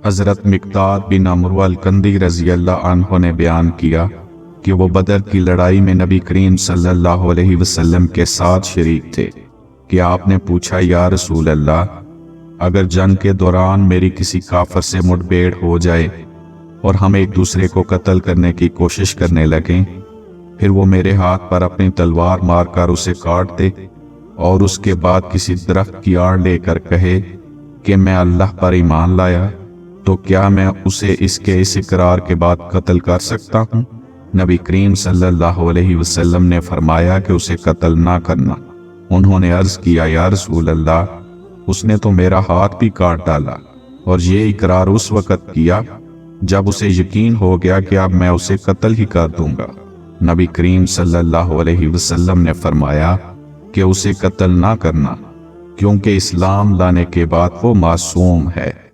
हज़रत मिक़दाद बिन अम्र अल-कंदी रज़ी अल्लाह अन्हु ने बयान किया कि वो बदर की लड़ाई में नबी करीम सल्लल्लाहु अलैहि वसल्लम के साथ शरीक थे कि आपने पूछा, या रसूल अल्लाह, अगर जंग के दौरान मेरी किसी काफिर से मुठभेड़ हो जाए और हम एक दूसरे को कत्ल करने की कोशिश करने लगें, फिर वो मेरे हाथ पर अपनी तलवार मारकर उसे काट दे और उसके बाद किसी दरख्त की आड़ लेकर कहे कि मैं अल्लाह पर ईमान लाया, तो क्या मैं उसे इसके इस इकरार के बाद कत्ल कर सकता हूँ? नबी करीम सल्लल्लाहु अलैहि वसल्लम ने फरमाया कि उसे कत्ल ना करना। उन्होंने अर्ज किया, या रसूल अल्लाह, उसने तो मेरा हाथ भी काट डाला और ये इकरार उस वक़्त किया जब उसे यकीन हो गया कि अब मैं उसे कत्ल ही कर दूंगा। नबी करीम सल्लल्लाहु अलैहि वसल्लम ने फरमाया कि उसे कत्ल ना करना, क्योंकि इस्लाम लाने के बाद वो मासूम है।